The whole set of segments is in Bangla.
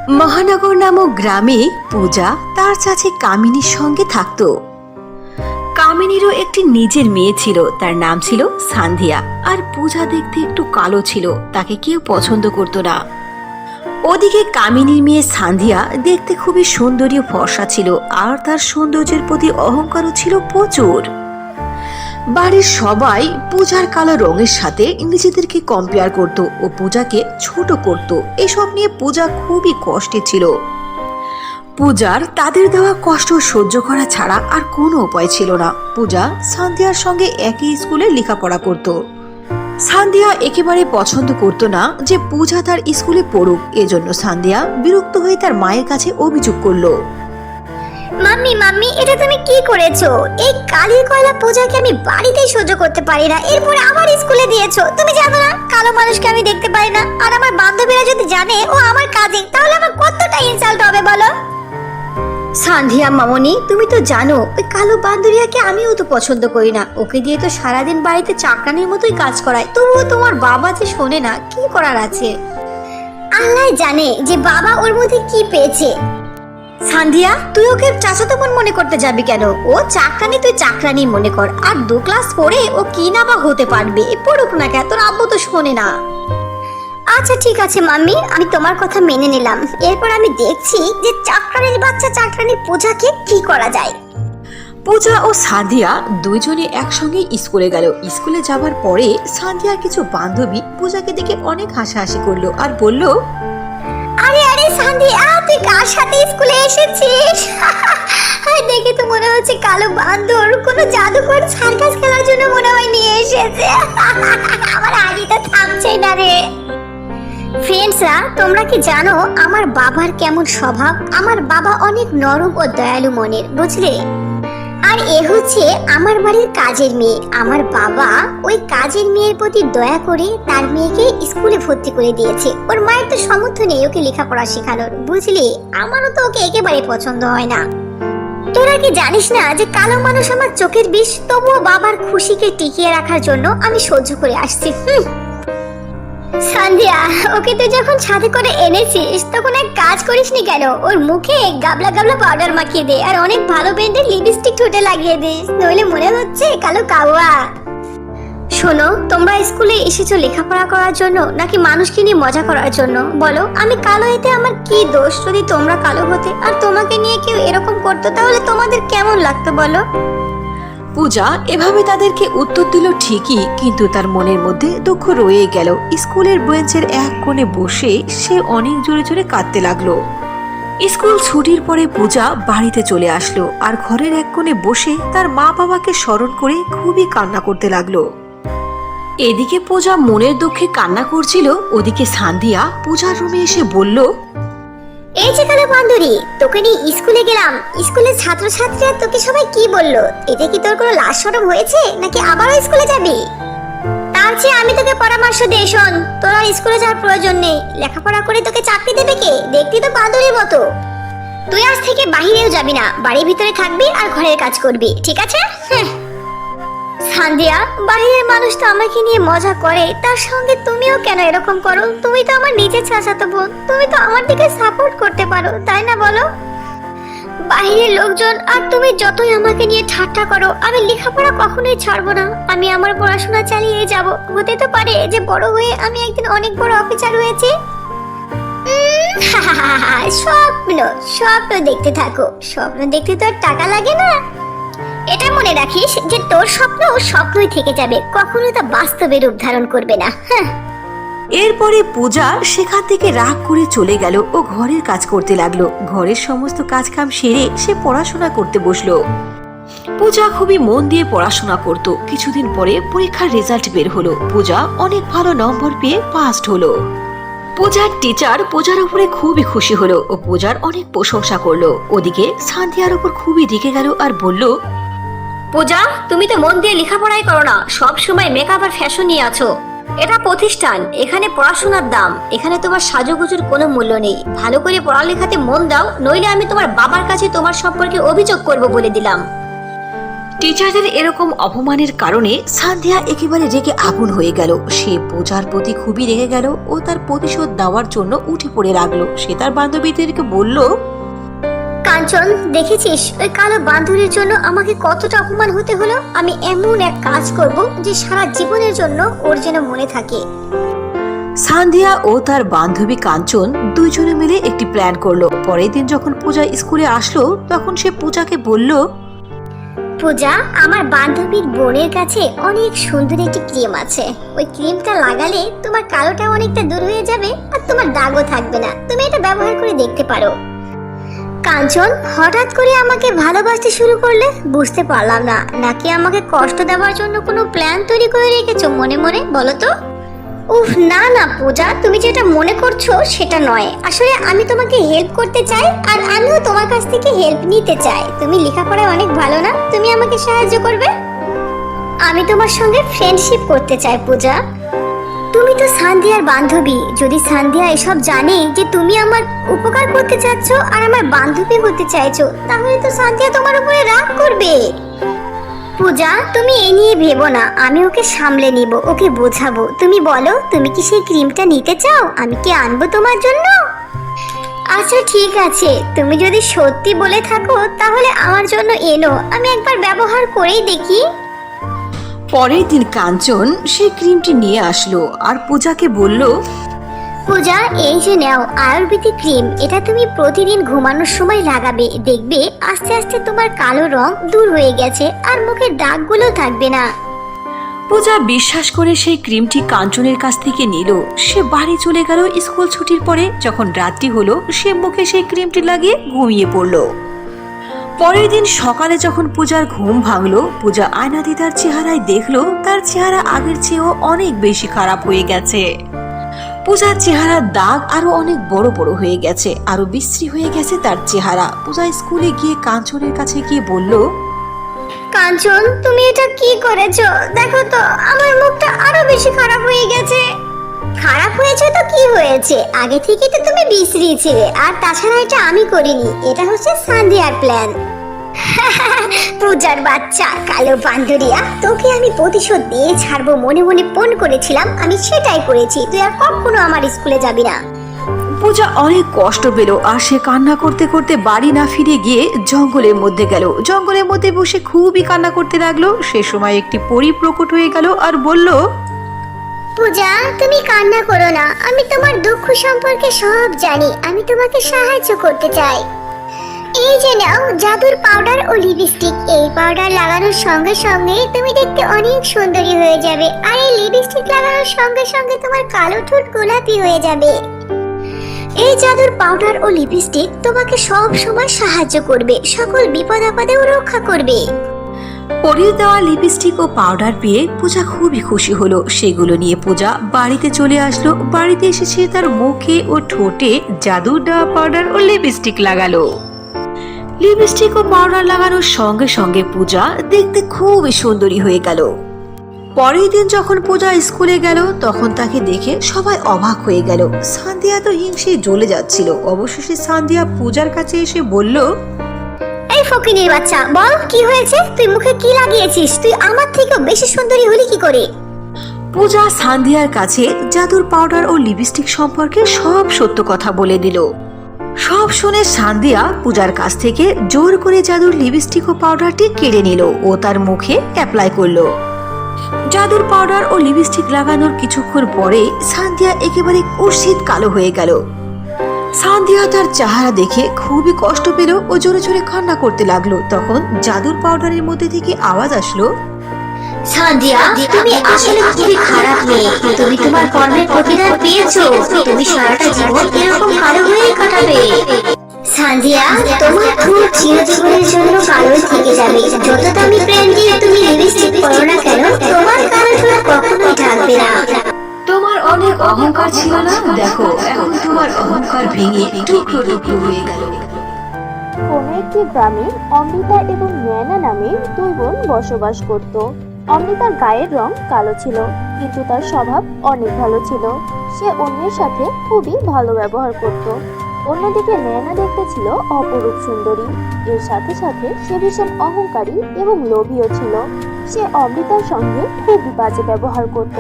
মহানগর নামক গ্রামে পূজা তার চাচি কামিনীর সঙ্গে থাকত। কামিনীরও একটি নিজের মেয়ে ছিল, তার নাম ছিল সান্ধিয়া। আর পূজা দেখতে একটু কালো ছিল, তাকে কেউ পছন্দ করত না। ওদিকে কামিনীর মেয়ে সান্ধিয়া দেখতে খুবই সুন্দরী ও ফর্সা ছিল, আর তার সৌন্দর্যের প্রতি অহংকারও ছিল প্রচুর। বাড়ির সবাই পূজার কালো রঙের সাথে নিজেদেরকে কম্পেয়ার করত ও পূজাকে ছোট করত। এসব নিয়ে পূজা খুবই কষ্টে ছিল। পূজার তাদের দেওয়া কষ্ট সহ্য করা ছাড়া আর কোনো উপায় ছিল না। পূজা সান্ধিয়ার সঙ্গে একই স্কুলে লেখাপড়া করত। সান্ধিয়া একেবারে পছন্দ করত না যে পূজা তার স্কুলে পড়ুক। এজন্য সান্ধিয়া বিরক্ত হয়ে তার মায়ের কাছে অভিযোগ করলো। মাম্মি মাম্মি, এটা তুমি কি করেছো? এই কালির কয়লা পূজাকে আমি বাড়িতেই সহ্য করতে পারি না, এরপরে আবার স্কুলে দিয়েছো। তুমি জানো না কালো মানুষকে আমি দেখতে পারি না? আর আমার বান্ধবীরা যদি জানে ও আমার কাজিন, তাহলে আমার কতটা ইনসাল্ট হবে বলো। সান্ধিয়া মামনি, তুমি তো জানো ওই কালো বান্ধবীকে আমিও তো পছন্দ করি না। ওকে দিয়ে তো সারাদিন বাড়িতে চাকরানির মতোই কাজ করায়, তবুও তোমার বাবা যে শোনে না, কি করার আছে? আল্লাহ জানে যে বাবা ওর মধ্যে কি পেয়েছে। সান্ধিয়া, তুই ওকে চাচাতো বোন মনে করতে যাবি কেন? ও চাকরানি, তুই চাকরানি মনে কর। আর 2 ক্লাস পরে ও কি না বা হতে পারবে, পড়ুক না কেন, তোর আব্বু তো শোনে না। আচ্ছা ঠিক আছে মাম্মি, আমি তোমার কথা মেনে নিলাম। এরপর আমি দেখছি যে চাকরানির বাচ্চা চাকরানি পূজাকে কি করা যায়। পূজা ও সান্ধিয়া দুইজনে একসঙ্গে স্কুলে গেল। স্কুলে যাবার পরে সান্ধিয়ার কিছু বান্ধবী পূজাকে দেখে অনেক হাসাহাসি করলো আর বলল, আরে আরে সান্ধিয়া, তুই কার সাথে স্কুলে এসেছিস? দেখে তো মনে হচ্ছে কালো বান্দর কোনো জাদুকর সার্কাস খেলার জন্য মনে হয় নিয়ে এসেছে। আমার হাসিটা থামছে না রে। ফ্রেন্ডসরা, তোমরা কি জানো আমার বাবার কেমন স্বভাব? আমার বাবা অনেক নরম ও দয়ালু মনের, বুঝলে? আর এ হচ্ছে আমার বাড়ির কাজের মেয়ে। আমার বাবা ওই কাজের মেয়ের প্রতি দয়া করে তার মেয়েকে স্কুলে ভর্তি করে দিয়েছে। ওর মায়ের তো সামর্থ্য নেই ওকে লেখাপড়া শেখানোর, বুঝলি? আমারও তো ওকে একেবারে পছন্দ হয় না। তোরা কি জানিস না যে কালো মানুষ আমার চোখের বিষ? তবুও বাবার খুশিকে টিকিয়ে রাখার জন্য আমি সহ্য করে আসছি। সান্ধিয়া, ওকে তুই যখন সাথে করে এনেছিস তখন এক কাজ করিসনি কেন? ওর মুখে গাবলা গাবলা পাউডার মাখিয়ে দে আর অনেক ভালো ব্র্যান্ডের লিপস্টিক ঠোঁটে লাগিয়ে দিস, নইলে মনে হচ্ছে কালো কাওয়া। শোনো, তোমরা স্কুলে এসেছো লেখাপড়া করার জন্য নাকি মানুষকে নিয়ে মজা করার জন্য? বলো, আমি কালো এতে আমার কি দোষ? যদি তোমরা কালো হতে আর তোমাকে নিয়ে কেউ এরকম করতো, তাহলে তোমাদের কেমন লাগতো বলো? পূজা এভাবে তাদেরকে উত্তর দিল ঠিকই, কিন্তু তার মনের মধ্যে দুঃখ রয়ে গেল। স্কুলের বেঞ্চের এক কোণে বসে সে অনেক জোরে জোরে কাঁদতে লাগলো। স্কুল ছুটির পরে পূজা বাড়িতে চলে আসলো আর ঘরের এক কোণে বসে তার মা বাবাকে স্মরণ করে খুবই কান্না করতে লাগলো। এদিকে পূজা মনের দুঃখে কান্না করছিল, ওদিকে সান্ধিয়া পূজার রুমে এসে বলল, এই যে কালো বান্ধবী, তোকে নিয়ে স্কুলে গেলাম। স্কুলের ছাত্রছাত্রীরা তোকে সবাই কি বললো? এতে কি তোর কোনো লাজ শরম হয়েছে নাকি আবারও স্কুলে যাবি? তার চেয়ে আমি তোকে পরামর্শ দিই, শোন, তোর আর স্কুলে যাওয়ার প্রয়োজন নেই। লেখাপড়া করে তোকে চাকরি দেবে কে? দেখতি তো বান্ধবীর মতো। তুই আজ থেকে বাহিরেও যাবি না, বাড়ির ভিতরে থাকবি আর ঘরের কাজ করবি, ঠিক আছে? সান্ধিয়া, বাহিরের মানুষ তো আমাকে নিয়ে মজা করে, তার সঙ্গে তুমিও কেন এরকম করো? তুমি তো আমার নিজের চাচাতো বোন, তুমি তো আমার দিকে সাপোর্ট করতে পারো, তাই না বলো? বাহিরের লোকজন আর তুমি যতই আমাকে নিয়ে ঠাট্টা করো, আমি লেখাপড়া কখনোই ছাড়বো না। আমি আমার পড়াশোনা চালিয়ে যাব। হতে তো পারে যে বড় হয়ে আমি একদিন অনেক বড় অফিসার হয়েছি। স্বপ্ন স্বপ্ন দেখতে থাকো। স্বপ্ন দেখতে তো আর টাকা লাগে না। এটা মনে রাখিস যে তোর স্বপ্ন স্বপ্নই থেকে যাবে, কখনো তা বাস্তবে রূপ ধারণ করবে না। এরপরে পূজা সেখান থেকে রাগ করে চলে গেল ও ঘরের কাজ করতে লাগলো। ঘরের সমস্ত কাজ কাম সেরে সে পড়াশোনা করতে বসলো। পূজা খুবই মন দিয়ে পড়াশোনা করত। কিছুদিন পরে পরীক্ষার রেজাল্ট বের হলো। পূজা অনেক ভালো নম্বর পেয়ে পাস হলো। পূজার টিচার পূজার উপরে খুবই খুশি হলো ও পূজার অনেক প্রশংসা করলো। ওদিকে সান্ধিয়ার উপর খুবই রেগে গেল আর বলল, পূজা, তুমি তো মন দিয়ে লেখাপড়াই করো না, সব সময় মেকআপ আর ফ্যাশন নিয়ে আছো। এটা প্রতিষ্ঠান, এখানে পড়াশোনার দাম, এখানে তোমার সাজুগুজুর কোনো মূল্য নেই। ভালো করে পড়ালেখাতে মন দাও, নইলে আমি তোমার বাবার কাছে তোমার সম্পর্কে অভিযোগ করব বলে দিলাম। টিচারদের এরকম অপমানের কারণে সান্ধিয়া একেবারে রেগে আগুন হয়ে গেল। সে পূজার প্রতি খুবই রেগে গেল ও তার প্রতিশোধ দেওয়ার জন্য উঠে পড়ে লাগলো। সে তার বান্ধবীদেরকে বলল, কাঞ্চন, দেখেছিস ওই কালো বান্ধবীর জন্য আমাকে কতটা অপমান হতে হলো। আমি এমন এক কাজ করব যে সারা জীবনের জন্য ওর যেন মনে থাকে। সান্ধিয়া ও তার বান্ধবী কাঞ্চন দুইজনে মিলে একটি প্ল্যান করলো। পরের দিন যখন পূজা স্কুলে আসলো তখন সে পূজাকে বলল, পূজা, আমার বান্ধবীর বোনের কাছে অনেক সুন্দর একটি ক্রিম আছে। ওই ক্রিমটা লাগালে তোমার কালোটা অনেকটা দূর হয়ে যাবে আর তোমার দাগও থাকবে না। তুমি এটা ব্যবহার করে দেখতে পারো। কাঞ্চন, হঠাৎ করে আমাকে ভালোবাসতে শুরু করলে? বুঝতে পারলাম না, নাকি আমাকে কষ্ট দেওয়ার জন্য কোনো প্ল্যান তৈরি করে রেখেছো মনে মনে? বলো তো। উফ, না না পূজা, তুমি যেটা মনে করছো সেটা নয়। আসলে আমি তোমাকে হেল্প করতে চাই আর আমিও তোমার কাছ থেকে হেল্প নিতে চাই। তুমি লেখাপড়ায় অনেক ভালো না, তুমি আমাকে সাহায্য করবে? আমি তোমার সঙ্গে ফ্রেন্ডশিপ করতে চাই পূজা। তুমি তো সান্ধিয়ার বান্ধবী। যদি সান্ধিয়া এসব জানে যে তুমি আমার উপকার করতে চাচ্ছ আর আমার বান্ধবী হতে চাইছো, তাহলে তো সান্ধিয়া তোমার উপরে রাগ করবে। পূজা, তুমি এ নিয়ে ভেবো না, আমি ওকে সামলে নিব, ওকে বোঝাবো। তুমি বলো, তুমি কি সেই ক্রিমটা নিতে চাও? আমি কি আনবো তোমার জন্য? আচ্ছা ঠিক আছে, তুমি যদি সত্যি বলে থাকো তাহলে আমার জন্য এনো, আমি একবার ব্যবহার করেই দেখি। পরের দিন কাঞ্চন সেই ক্রিমটি নিয়ে আসলো আর পূজাকে বলল, পূজা, এই যে নাও আয়ুর্বেদিক ক্রিম। এটা তুমি প্রতিদিন ঘুমানোর সময় লাগাবে, দেখবে আস্তে আস্তে তোমার কালো রং দূর হয়ে গেছে আর মুখের দাগগুলো থাকবে না। পূজা বিশ্বাস করে সেই ক্রিমটি কাঞ্চনের কাছ থেকে নিল। সে বাড়ি চলে গেল স্কুল ছুটির পরে। যখন রাত্রি হলো সে মুখে সেই ক্রিমটি লাগিয়ে ঘুমিয়ে পড়ল। পরের দিন সকালে যখন পূজার ঘুম ভাঙলো, পূজা আয়নাতে তার চেহারায় দেখলো তার চেহারা আগের চেয়েও অনেক বেশি খারাপ হয়ে গেছে। পূজার চেহারার দাগ আরো অনেক বড় বড় হয়ে গেছে, আরো বিশ্রী হয়ে গেছে তার চেহারা। পূজা স্কুলে গিয়ে কাঞ্চনের কাছে গিয়ে বলল, কাঞ্চন, তুমি এটা কি করেছো? দেখো তো আমার মুখটা আরো বেশি খারাপ হয়ে গেছে। খারাপ হয়েছে তো কি হয়েছে, আগে থেকে তো তুমি বিশ্রী ছিলে। আর তাছাড়া এটা আমি করিনি, এটা হচ্ছে সান্ধিয়ার প্ল্যান। পূজার বাচ্চা, কালো বান্ধরিয়া, তোকে আমি প্রতিশোধ দিয়ে ছাড়বো মনে মনে ফোন করেছিলাম, আমি সেটাই করেছি। তুই আর কখনো আমার স্কুলে যাবি না। পূজা অনেক কষ্ট পেল আর সে কান্না করতে করতে বাড়ি না ফিরে গিয়ে জঙ্গলের মধ্যে গেল। জঙ্গলের মধ্যে বসে খুবই কান্না করতে লাগলো। সে সময় একটি পরী প্রকট হয়ে গেল আর বলল, পূজা, তুমি কান্না করো না, আমি তোমার দুঃখ সম্পর্কে সব জানি। আমি তোমাকে সাহায্য করতে চাই। এই যে নাও জাদুর পাউডার ও লিপস্টিক। এই পাউডার লাগানোর সঙ্গে সঙ্গে তুমি দেখতে অনেক সুন্দরী হয়ে যাবে, আর এই লিপস্টিক লাগানোর সঙ্গে সঙ্গে তোমার কালো ঠোঁট গোলাপি হয়ে যাবে। এই জাদুর পাউডার ও লিপস্টিক তোমাকে সব সময় সাহায্য করবে, সকল বিপদ আপদেও রক্ষা করবে। পরীর দেওয়া লিপস্টিক ও পাউডার পেয়ে পূজা খুবই খুশি হলো। সেগুলো নিয়ে পূজা বাড়িতে চলে আসলো। বাড়িতে এসেছে তার মুখে ও ঠোঁটে জাদুর দেওয়া পাউডার ও লিপস্টিক লাগালো। লিপস্টিক ও পাউডার লাগানোর সঙ্গে সঙ্গে পূজা দেখতে খুবই সুন্দরী হয়ে গেল। পরের দিন যখন পূজা স্কুলে গেল তখন তাকে দেখে সবাই অবাক হয়ে গেল। সান্ধিয়া তো হিংসে জ্বলে যাচ্ছিল। অবশেষে সান্ধিয়া পূজার কাছে এসে বলল, এই ফকিনীর বাচ্চা, বল কি হয়েছে? তুই মুখে কি লাগিয়েছিস? তুই আমার থেকেও বেশি সুন্দরী হলি কি করে? পূজা সান্ধিয়ার কাছে জাদুর পাউডার ও লিপস্টিক সম্পর্কে সব সত্য কথা বলে দিল। সব শুনে সান্ধিয়া পূজার কাছ থেকে জোর করে জাদুর লিপস্টিক ও পাউডারটি কেড়ে নিল ও তার মুখে অ্যাপ্লাই করলো। জাদুর পাউডার ও লিপস্টিক লাগানোর কিছুক্ষণ পরে সান্ধিয়া একেবারে কুৎসিত কালো হয়ে গেল। সান্ধিয়া তার চেহারা দেখে খুবই কষ্ট পেল ও জোরে জোরে কান্না করতে লাগলো। তখন জাদুর পাউডারের মধ্যে থেকে আওয়াজ আসলো, সান্ধিয়া, তুমি আসলে খুবই খারাপ মেয়ে। তুমি তোমার কর্মের প্রতিদান পেয়েছো। তুমি সারাটা জীবন এরকম কালো হয়ে কাটাবে। সান্ধিয়া, তোমার ঠোঁট চিরজীবনের জন্য কালোই থেকে যাবে। যত দামি ব্র্যান্ড দিয়ে তুমি লিপস্টিক পরো না কেন, তোমার কালো ঠোঁট কখনোই ঢাকবে না। তোমার অনেক অহংকার ছিল না, দেখো এখন তোমার অহংকার ভেঙে টুকরো টুকরো হয়ে গেল। কোনো একটি গ্রামে অমৃতা এবং নয়না নামে দুই বোন বসবাস করত। অমৃতার গায়ের রং কালো ছিল, কিন্তু তার স্বভাব অনেক ভালো ছিল। সে অন্যের সাথে খুবই ভালো ব্যবহার করত। অন্যদিকে নয়না দেখতে ছিল অপরূপ সুন্দরী। এর সাথে সাথে সে ভীষণ অহংকারী এবং লোভীও ছিল। সে অমৃতার সঙ্গে খুবই বাজে ব্যবহার করত।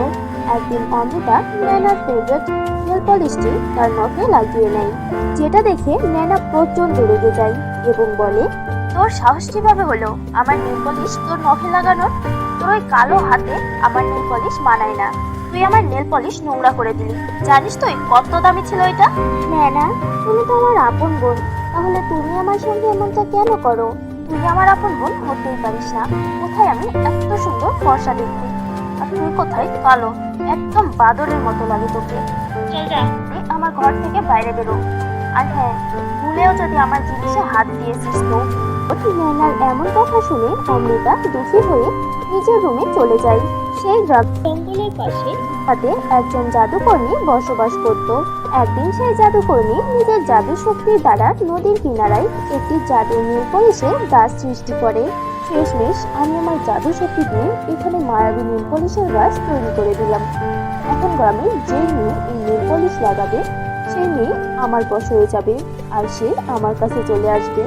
একদিন অমৃতা নয়নার ফেভারিট নেল পলিশটি তার নখে লাগিয়ে নেয়, যেটা দেখে নয়না প্রচন্ড রেগে যায় এবং বলে, তোর সাহস কিভাবে হলো আমার নেল পলিশ তোর নখে লাগানোর? তোর ওই কালো হাতে আমার নেল পলিশ মানায় না। তুই আমার নেল পলিশ নোংরা করে দিলি। জানিস তুই কত দামি ছিল এটা? নয়না, তুমি তো আমার আপন বোন, তাহলে তুমি আমার সঙ্গে এমনটা কেন করো? তুই আমার আপন বোন হতেই পারিস না। কোথায় আমি এত সুন্দর ফর্সা দেখতে, আর তুই কোথায় কালো, একদম বাদরের মতো লাগে তোকে। চল যা, তুই আমার ঘর থেকে বাইরে বেরো। আর হ্যাঁ, ভুলেও যদি আমার জিনিসে হাত দিয়েছিস তো। নয়নার এমন কথা শুনে অমৃতা দুঃখী হয়ে নিজের রুমে চলে যায়। সেই জঙ্গলের পাশে হাতে একজন জাদুকর্মী বসবাস করত। একদিন সেই জাদুকর্মী নিজের জাদু শক্তির দ্বারা নদীর কিনারায় একটি জাদুর নীল পলিশের গাছ সৃষ্টি করে। শেষমেশ আমি আমার জাদু শক্তি দিয়ে এখানে মায়াবী নীল পলিশের গাছ তৈরি করে দিলাম। এখন গ্রামে যে মেয়ে এই নীল পলিশ লাগাবে সেই মেয়ে আমার বশ হয়ে যাবে, আর সে আমার কাছে চলে আসবে।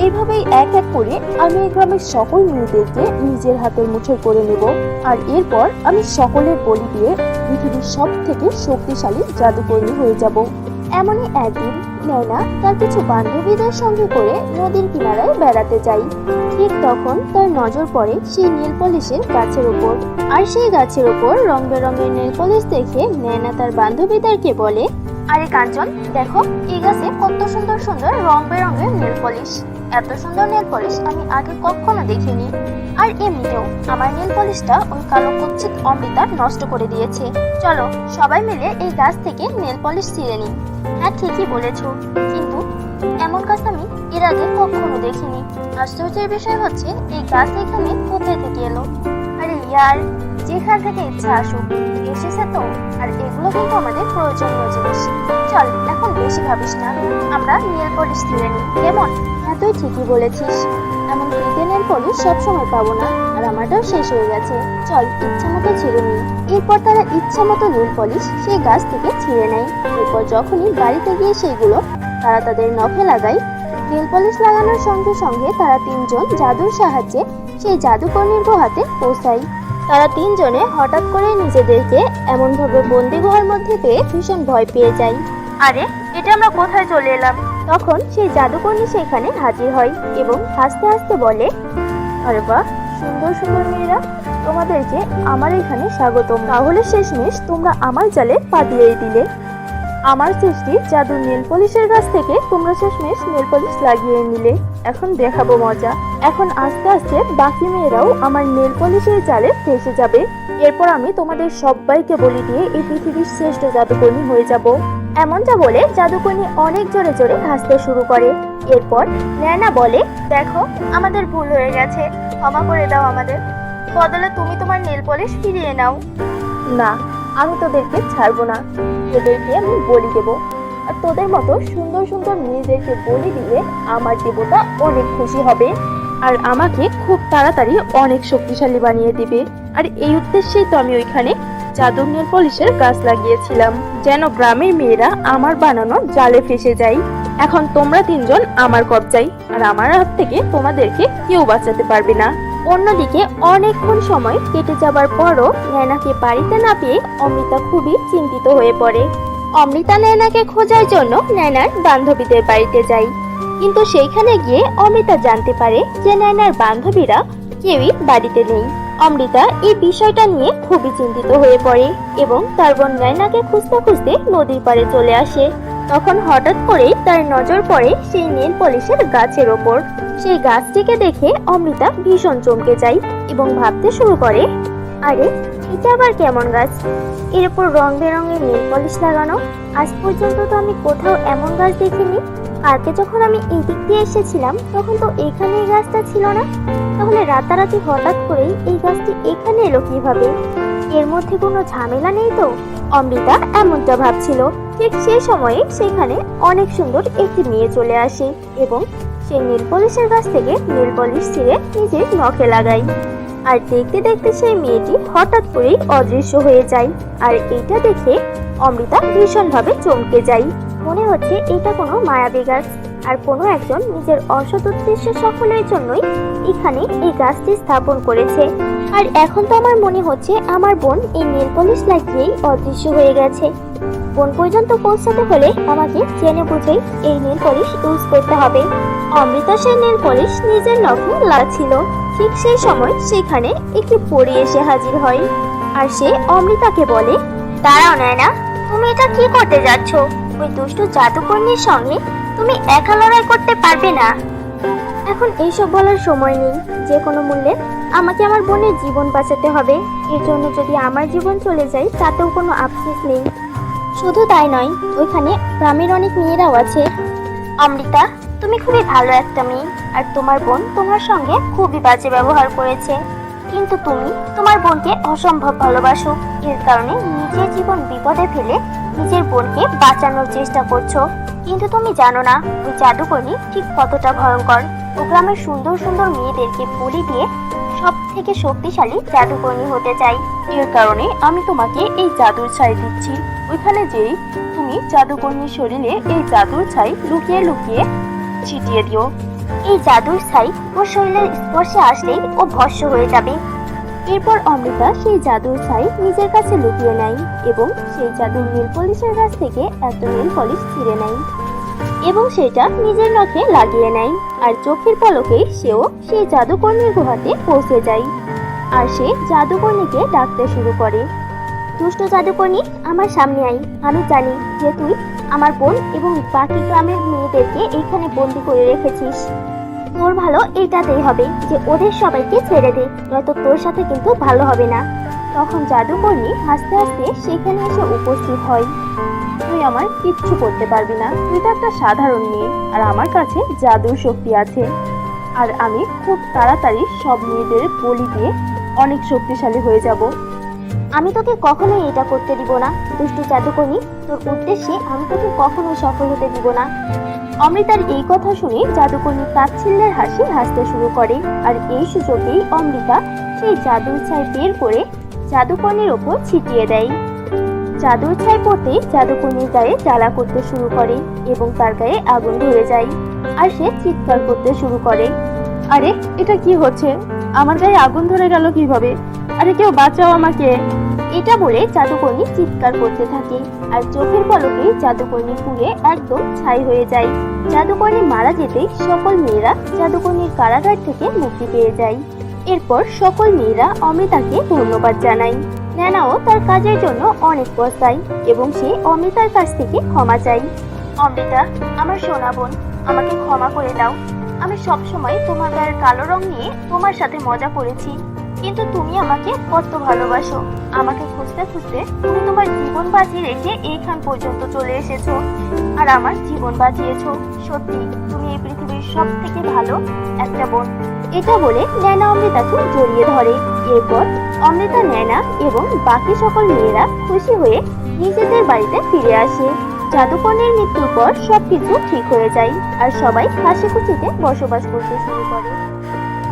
এইভাবেই এক এক করে আমি এই গ্রামের সকল মেয়েদেরকে নিজের হাতের মুঠোয় করে নেব, আর এরপর আমি সকলের বলি দিয়ে পৃথিবীর সব থেকে শক্তিশালী জাদুকর্মী হয়ে যাব। এমনই একদিন নয়না তার কিছু বান্ধবীদের সঙ্গে করে নদীর কিনারায় বেড়াতে যায়। ঠিক তখন তার নজর পড়ে সেই নেল পলিশের গাছের উপর, আর সেই গাছের উপর রং বেরঙের নেল পলিশ দেখে নয়না তার বান্ধবীদেরকে বলে, আরে কাঞ্চন, দেখো এই গাছে কত সুন্দর সুন্দর রং বেরঙের নেল পলিশ। এত সুন্দর নেল পলিশ আমি আগে কখনো দেখিনি। আর এমনিতেও আমার নেল পলিশটা ওই কালো কুচ্ছিত অমৃতা নষ্ট করে দিয়েছে। চলো সবাই মিলে এই গাছ থেকে নেল পলিশ ছিঁড়ে নিই। হ্যাঁ, ঠিকই বলেছো, কিন্তু এমন গাছ আমি এর আগে কখনো দেখিনি। আশ্চর্যের বিষয় হচ্ছে এই গাছ এখানে কোথায় থেকে এলো? আরে ইয়ার, যেখান থেকে ইচ্ছা আসুক, এসেছে তো। আর এগুলো কিন্তু আমাদের প্রয়োজনীয় জিনিস। চল, এখন বেশি ভাবিস না, আমরা নেল পলিশ ছিঁড়ে নিই, কেমন? হ্যাঁ, তুই ঠিকই বলেছিস। এমন ফ্রিতে নেল পলিশ সবসময় পাবো না, আর আমারটাও শেষ হয়ে গেছে। চল, ইচ্ছা মতো ছিঁড়ে নিই। এরপর তারা ইচ্ছা মতো নেল পলিশ সেই গাছ থেকে ছিঁড়ে নেয়। এরপর যখনই বাড়িতে গিয়ে সেইগুলো তারা তাদের নখে লাগায়, নেল পলিশ লাগানোর সঙ্গে সঙ্গে তারা তিনজন জাদুর সাহায্যে সেই জাদুকর্মীর গুহাতে পৌঁছায়। তারা তিনজনে হঠাৎ করে নিজেদেরকে এমনভাবে বন্দি গুহার মধ্যে পেয়ে ভীষণ ভয় পেয়ে যায়। আরে, এটা আমরা কোথায় চলে এলাম? তখন সেই জাদুকর্মী সেখানে হাজির হয় এবং হাসতে হাসতে বলে, আরে বাহ, সুন্দর সুন্দর মেয়েরা, তোমাদেরকে আমার এখানে স্বাগতম। তাহলে শেষমেশ তোমরা আমার জালে পা দিয়েই দিলে। আমার সৃষ্টি জাদুর নেল পলিশের কাছ থেকে তোমরা শেষমেশ নেল পলিশ লাগিয়ে নিলে। এখন দেখাবো মজা। এখন আস্তে আস্তে বাকি মেয়েরাও আমার নেল পলিশের জালে ফেসে যাবে। এরপর আমি তোমাদের সবাইকে বলি দিয়ে এই পৃথিবীর শ্রেষ্ঠ জাদুকর্মী হয়ে যাব। এমনটা বলে জাদুকর্মী অনেক জোরে জোরে হাসতে শুরু করে। এরপর নয়না বলে, দেখো আমাদের ভুল হয়ে গেছে, ক্ষমা করে দাও আমাদের। বদলে তুমি তোমার নেল পলিশ ফিরিয়ে নাও। না, আমি তোদেরকে ছাড়বো না, তোদেরকে আমি বলি দেবো। আর তোদের মতো সুন্দর সুন্দর মেয়েদেরকে বলি দিয়ে আমার দেবতা অনেক খুশি হবে, আর আমাকে খুব তাড়াতাড়ি অনেক শক্তিশালী বানিয়ে দিবে। আর এই উদ্দেশ্যেই তো আমি ওইখানে জাদুর নেল পলিশের গাছ লাগিয়েছিলাম, যেন গ্রামের মেয়েরা আমার বানানো জালে ফেসে যায়। এখন তোমরা তিনজন আমার কবজায়, আর আমার হাত থেকে তোমাদেরকে কেউ বাঁচাতে পারবে না। অন্যদিকে অনেকক্ষণ সময় কেটে যাবার পরও নয়নাকে বাড়িতে না পেয়ে অমৃতা খুবই চিন্তিত হয়ে পড়ে। অমৃতা নয়নাকে খোঁজার জন্য নয়নার বান্ধবীদের বাড়িতে যায়, কিন্তু সেইখানে গিয়ে অমৃতা জানতে পারে যে নয়নার বান্ধবীরা কেউই বাড়িতে নেই। অমৃতা এই বিষয়টা নিয়ে খুবই চিন্তিত হয়ে পড়ে এবং তার বোন নয়নাকে খুঁজতে খুঁজতে নদীর পাড়ে চলে আসে। তখন হঠাৎ করেই তার নজর পড়ে সেই নেল পলিশের গাছের ওপর। সেই গাছটিকে দেখে অমৃতা ভীষণ চমকে যায় এবং ভাবতে শুরু করে, আরে এটা আবার কেমন গাছ? এর উপর রং বেরঙের নেল পলিশ লাগানো। আজ পর্যন্ত তো আমি কোথাও এমন গাছ দেখিনি। কালকে যখন আমি এই দিক দিয়ে এসেছিলাম তখন তো এখানে এই গাছটা ছিল না। তাহলে রাতারাতি হঠাৎ করেই এই গাছটি এখানে এলো কিভাবে? এর মধ্যে কোনো ঝামেলা নেই তো? অমৃতা এমনটা ভাবছিল। ঠিক সেই সময়ে সেখানে অনেক সুন্দর একটি মেয়ে চলে আসে এবং সেই নেল পলিশের গাছ থেকে নেল পলিশ ছিঁড়ে নিজের নখে লাগায়। আর দেখতে দেখতে সেই মেয়েটি হঠাৎ করেই অদৃশ্য হয়ে যায়। আর এটা দেখে অমৃতা ভীষণভাবে চমকে যায়। মনে হচ্ছে এটা কোনো মায়াবী গাছ, আর কোনো একজন নিজের অসৎ উদ্দেশ্য সফলের জন্যই এখানে এই গাছটি স্থাপন করেছে। আর এখন তো আমার মনে হচ্ছে আমার বোন এই নেল পলিশ লাগিয়েই অদৃশ্য হয়ে গেছে। বোন পর্যন্ত পৌঁছাতে হলে আমাকে জেনে বুঝেই এই নেল পলিশ ইউজ করতে হবে। অমৃতা সেই নেল পলিশ নিজের নখে লাগছিল। ঠিক সেই সময় সেখানে একটি পরী এসে হাজির হয়, আর সে অমৃতাকে বলে, দাঁড়াও নয়না, তুমি এটা কি করতে যাচ্ছ? ওই দুষ্টু জাদুকর্ণীর সঙ্গে তুমি একা লড়াই করতে পারবে না। এখন এইসব বলার সময় নেই। যে কোনো মূল্যে আমাকে আমার বোনের জীবন বাঁচাতে হবে। এর জন্য যদি আমার জীবন চলে যায় তাতেও কোনো আফসোস নেই। শুধু তাই নয়, ওইখানে গ্রামের অনেক মেয়েরাও আছে। অমৃতা, তুমি খুবই ভালো একটা মেয়ে, আর তোমার বোন তোমার সঙ্গে খুবই বাজে ব্যবহার করেছে, কিন্তু তুমি তোমার বোনকে অসম্ভব ভালোবাসো। এর কারণে নিজের জীবন বিপদে ফেলে নিজের বোনকে বাঁচানোর চেষ্টা করছো। কিন্তু তুমি জানো না ওই জাদুকর্ণী ঠিক কতটা ভয়ঙ্কর। ও গ্রামের সুন্দর সুন্দর মেয়েদেরকে বলি দিয়ে সব থেকে শক্তিশালী জাদুকর্ণী হতে চাই। এর কারণে আমি তোমাকে এই জাদুর ছাই দিচ্ছি। ওইখানে যেই তুমি জাদুকর্ণীর শরীরে এই জাদুর ছাই লুকিয়ে লুকিয়ে ছিটিয়ে দিও। এই জাদুর ছাই ওর শরীরের স্পর্শে আসলেই ও ভস্ম হয়ে যাবে। এরপর অমৃতা সেই জাদুর ছাই নিজের কাছে লুকিয়ে নেয় এবং সেই জাদুর নীল পলিশের কাছ থেকে এত নীল পলিশ ছিঁড়ে নেয় এবং সেটা নিজের নখে লাগিয়ে নেয়। আর চোখের পলকেই সেও সেই জাদুকর্ণীর গুহাতে পৌঁছে যায়। আর সে জাদুকর্ণীকে ডাকতে শুরু করে, দুষ্ট জাদুকর্ণী, আমার সামনে আই। আমি জানি যে তুই আমার বোন এবং বাকি গ্রামের মেয়েদেরকে এইখানে বন্দি করে রেখেছিস। তোর ভালো এইটাতেই হবে যে ওদের সবাইকে ছেড়ে দে, নয়তো তোর সাথে কিন্তু ভালো হবে না। তখন জাদুকর্ণী হাসতে হাসতে সেখানে এসে উপস্থিত হয়। তুই আমার কিচ্ছু করতে পারবি না। তুই তো একটা সাধারণ মেয়ে, আর আমার কাছে জাদুর শক্তি আছে। আর আমি খুব তাড়াতাড়ি সব মেয়েদের বলি দিয়ে অনেক শক্তিশালী হয়ে যাব। আমি তোকে কখনোই এটা করতে দিব না, দুষ্টু জাদুকর্ণী। তোর উদ্দেশ্যে আমি তোকে কখনোই সফল হতে দিব না। অমৃতার এই কথা শুনে জাদুকর্ণী তাচ্ছিল্যের হাসি হাসতে শুরু করে। আর এই সুযোগেই অমৃতা সেই জাদুর ছাই বের করে জাদুকর্ণীর ওপর ছিটিয়ে দেয়। জাদুর ছাই পড়তে জাদুকর্ণীর গায়ে জ্বালা করতে শুরু করে এবং তার গায়ে আগুন ধরে যায়। আর সে চিৎকার করতে শুরু করে, আরে এটা কি হচ্ছে? আমার গায়ে আগুন ধরে গেল কিভাবে? আরে কেউ বাঁচাও আমাকে। এটা বলে জাদুকর্ণী চিৎকার করতে থাকে। আর চোখের পলকে জাদুকর্ণী পুড়ে একদম ছাই হয়ে যায়। জাদুকর্ণী মারা যেতেই সকল মেয়েরা জাদুকর্ণীর কারাগার থেকে মুক্তি পেয়ে যায়। এরপর সকল মেয়েরা অমৃতাকে ধন্যবাদ জানায়। ন্যানাও তার কাজের জন্য অনেক পস্তায় এবং সে অমৃতার কাছ থেকে ক্ষমা চায়। অমৃতা, আমার সোনা বোন, আমাকে ক্ষমা করে দাও। আমি সবসময় তোমার গায়ের কালো রং নিয়ে তোমার সাথে মজা করেছি, কিন্তু তুমি আমাকে কত ভালোবাসো। আমাকে খুঁজতে খুঁজতে তুমি তোমার জীবন বাঁচিয়ে রেখে এইখান পর্যন্ত চলে এসেছো, আর আমার জীবন বাঁচিয়েছো। সত্যি তুমি এই পৃথিবীর সব থেকে ভালো একটা বোন। এটা বলে ন্যানা অমৃতাকে জড়িয়ে ধরে। এরপর অমৃতা, ন্যানা এবং বাকি সকল মেয়েরা খুশি হয়ে নিজেদের বাড়িতে ফিরে আসে। জাদুকর্ণীর মৃত্যুর পর সবকিছু ঠিক হয়ে যায় আর সবাই হাসি খুশিতে বসবাস করতে শুরু করে।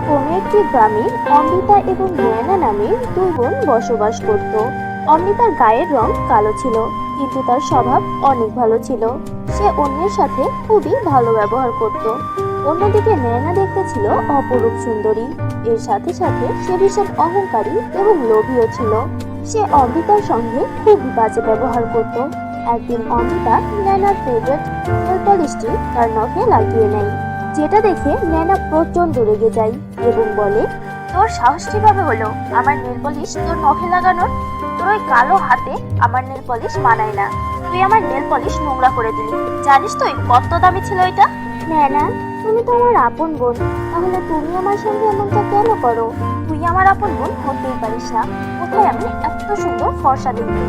কোনো একটি গ্রামে অমৃতা এবং ন্যানা নামে দুই বোন বসবাস করত। অমৃতার গায়ের রং কালো ছিল, কিন্তু তার স্বভাব অনেক ভালো ছিল। সে অন্যের সাথে খুবই ভালো ব্যবহার করত। অন্যদিকে ন্যানা দেখতে ছিল অপরূপ সুন্দরী। এর সাথে সাথে সে ভীষণ অহংকারী এবং লোভীও ছিল। সে অমৃতার সঙ্গে খুবই বাজে ব্যবহার করত। একদিন অমৃতা ন্যানার ফেভারিট নেল পলিশটি তার নখে লাগিয়ে নেয়, যেটা দেখে ন্যানা প্রচন্ড রেগে যায় এবং বলে, তোর সাহস কিভাবে হলো আমার নেল পলিশ তোর নখে লাগানোর? তোর ওই কালো হাতে আমার নেল পলিশ মানায় না। তুই আমার নেল পলিশ নোংরা করে দিলি। জানিস তুই কত দামি ছিল এটা? ন্যানা, তুমি তো আমার আপন বোন, তাহলে তুমি আমার সঙ্গে এমনটা কেন করো? তুই আমার আপন বোন হতেই পারিস না। কোথায় আমি এত সুন্দর ফর্সা দেখতে,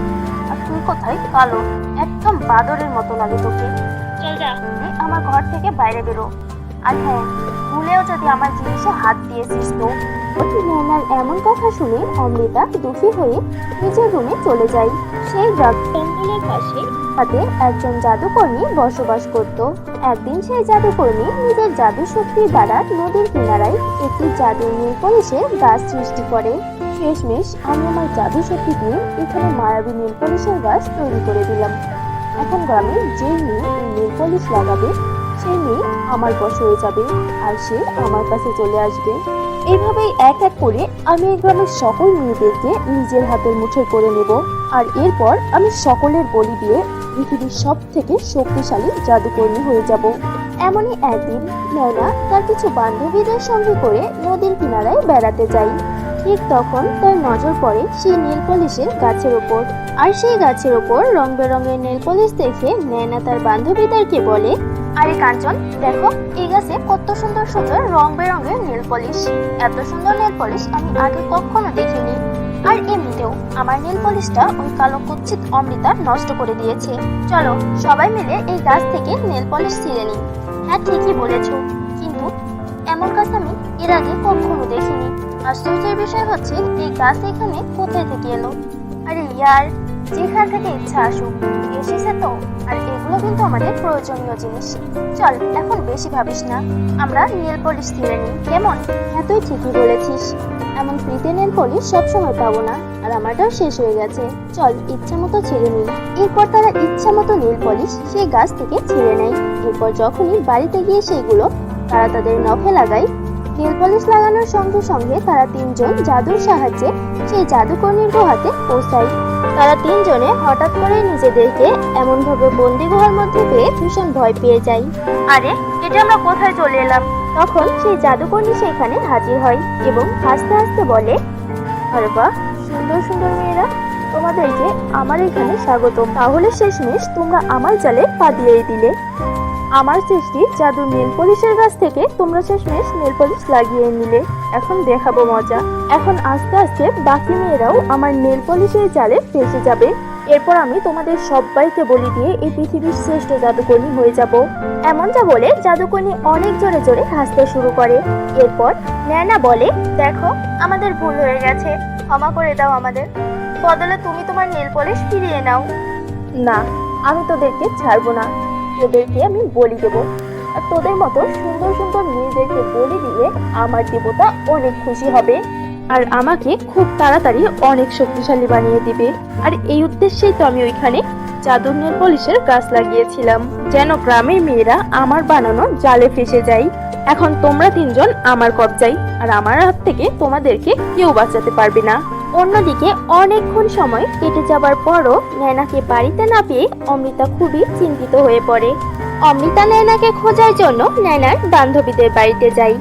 আর তুই কোথায় কালো? একদম বাদরের মতো লাগে তোকে। চল যা, আমার ঘর থেকে বাইরে বেরো। আর হ্যাঁ, ভুলেও যদি আমার জিনিসে হাত দিয়েছিস তো। ন্যানার এমন কথা শুনে অমৃতা দুঃখী হয়ে নিজের রুমে চলে যায়। সে সেই জঙ্গলের পাশে হাতে একজন জাদুকর্মী বসবাস করত। একদিন সেই জাদুকর্মী নিজের জাদু শক্তির দ্বারা নদীর কিনারায় একটি জাদুর নীল পলিশের গাছ সৃষ্টি করে। শেষমেশ আমি আমার জাদু শক্তি দিয়ে এখানে মায়াবী নীল পলিশের গাছ তৈরি করে দিলাম। এখন গ্রামে যে মেয়ে এই নীল পলিশ লাগাবে সেই মেয়ে আমার বশ হয়ে যাবে আর সে আমার কাছে চলে আসবে। এইভাবেই এক এক করে আমি এই গ্রামের সকল মেয়েদেরকে নিজের হাতের মুঠোয় করে নেব আর এরপর আমি সকলের বলি দিয়ে পৃথিবীর সব থেকে শক্তিশালী জাদুকর্মী হয়ে যাব। এমনই একদিন নয়না তার কিছু বান্ধবীদের সঙ্গে করে নদীর কিনারায় বেড়াতে যায়। ঠিক তখন তার নজর পড়ে সেই নীল পলিশের গাছের ওপর। আর সেই গাছের ওপর রং বেরঙের নীল পলিশ দেখে নয়না তার বান্ধবীদেরকে বলে, আরে কাঞ্চন, দেখো এই গাছে কত সুন্দর সুন্দর রং বেরঙের নীল পলিশ। এত সুন্দর নীল পলিশ আমি আগে কখনো দেখিনি। আর এমনিতেও আমার নীল পলিশটা ওই কালো কুৎসিত অমৃতা নষ্ট করে দিয়েছে। চলো সবাই মিলে এই গাছ থেকে নীল পলিশ ছিঁড়ে নিই। হ্যাঁ, ঠিকই বলেছো, কিন্তু এমন গাছ আমি এর আগে কখনো দেখিনি। আশ্চর্যের বিষয় হচ্ছে এই গাছ এখানে কোথায় থেকে এলো। আরে ইয়ার, যেখান থেকে ইচ্ছা আসুক এসেছে তো। আর এগুলো কিন্তু আমাদের প্রয়োজনীয় জিনিস। চল এখন বেশি ভাবিস না, আমরা নেল পলিশ ছিঁড়ে নিই, কেমন? হ্যাঁ, তুই ঠিকই বলেছিস, এমন ফ্রিতে নেল পলিশ সবসময় পাবো না, আর আমারটাও শেষ হয়ে গেছে। চল ইচ্ছা মতো ছিঁড়ে নিই। এরপর তারা ইচ্ছা মতো নেল পলিশ সেই গাছ থেকে ছিঁড়ে নেয়। এরপর যখনই বাড়িতে গিয়ে সেইগুলো তারা তাদের নখে লাগায়, নেল পলিশ লাগানোর সঙ্গে সঙ্গে তারা তিনজন জাদুর সাহায্যে সেই জাদুকর্মীর গুহাতে পৌঁছায়। তারা তিনজনে হঠাৎ করে নিজেদেরকে এমনভাবে বন্দি গুহার মধ্যে পেয়ে ভীষণ ভয় পেয়ে যায়। আরে, এটা আমরা কোথায় চলে এলাম? তখন সেই জাদুকর্মী সেখানে হাজির হয় এবং হাসতে হাসতে বলে, আরে বাহ, সুন্দর সুন্দর মেয়েরা, তোমাদেরকে আমার এখানে স্বাগতম। তাহলে শেষমেশ তোমরা আমার জালে পা দিয়েই দিলে। আমার সৃষ্টি জাদুর নেল পলিশের গাছ থেকে তোমরা শেষমেশ নেল পলিশ লাগিয়ে নিলে। এখন দেখাবো মজা। এখন আস্তে আস্তে বাকি মেয়েরাও আমার নেল পলিশের জালে ফেসে যাবে। এরপর আমি তোমাদের সবাইকে বলি দিয়ে এই পৃথিবীর শ্রেষ্ঠ জাদুকর্মী হয়ে যাব। এমনটা বলে জাদুকর্মী অনেক জোরে জোরে হাসতে শুরু করে। এরপর নয়না বলে, দেখো আমাদের ভুল হয়ে গেছে, ক্ষমা করে দাও আমাদের, বদলে তুমি তোমার নেল পলিশ ফিরিয়ে নাও। না, আমি তোদেরকে ছাড়বো না, তোদেরকে আমি বলি দেবো। আর তোদের মতো সুন্দর সুন্দর মেয়েদেরকে বলি দিয়ে আমার দেবতা অনেক খুশি হবে আর আমাকে খুব তাড়াতাড়ি অনেক শক্তিশালী বানিয়ে দিবে। আর এই উদ্দেশ্যেই তো আমি ওইখানে জাদুর নেল পলিশের গাছ লাগিয়েছিলাম, যেন গ্রামের মেয়েরা আমার বানানো জালে ফেসে যায়। এখন তোমরা তিনজন আমার কবজায়, আর আমার হাত থেকে তোমাদেরকে কেউ বাঁচাতে পারবে না। অন্যদিকে অনেকক্ষণ সময় কেটে যাবার পরও নয়নাকে বাড়িতে না পেয়ে অমৃতা খুবই চিন্তিত হয়ে পড়ে। অমৃতা নয়নাকে খোঁজার জন্য নয়নার বান্ধবীদের বাড়িতে যায়,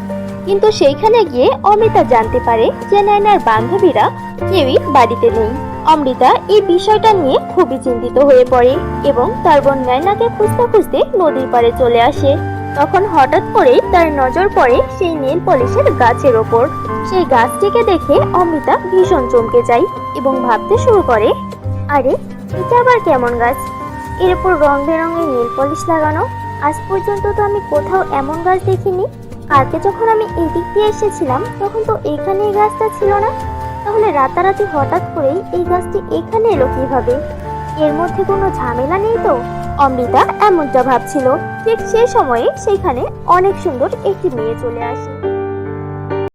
কিন্তু সেইখানে গিয়ে অমৃতা জানতে পারে যে নয়নার বান্ধবীরা কেউই বাড়িতে নেই। অমৃতা এই বিষয়টা নিয়ে খুবই চিন্তিত হয়ে পড়ে এবং তার বোন নয়নাকে খুঁজতে খুঁজতে নদীর পাড়ে চলে আসে। তখন হঠাৎ করেই তার নজর পড়ে সেই নেল পলিশের গাছের ওপর। সেই গাছটিকে দেখে অমৃতা ভীষণ চমকে যায় এবং ভাবতে শুরু করে, আরে এটা আবার কেমন গাছ, এর উপর রং বেরঙের নেল পলিশ লাগানো। আজ পর্যন্ত তো আমি কোথাও এমন গাছ দেখিনি। কালকে যখন আমি এদিক দিয়ে এসেছিলাম তখন তো এখানে এই গাছটা ছিল না, তাহলে রাতারাতি হঠাৎ করেই এই গাছটি এখানে এলো কিভাবে? এর মধ্যে কোনো ঝামেলা নেই তো? অমৃতা এমনটা ভাবছিল। ঠিক সেই সময়ে সেখানে অনেক সুন্দর একটি মেয়ে চলে আসে।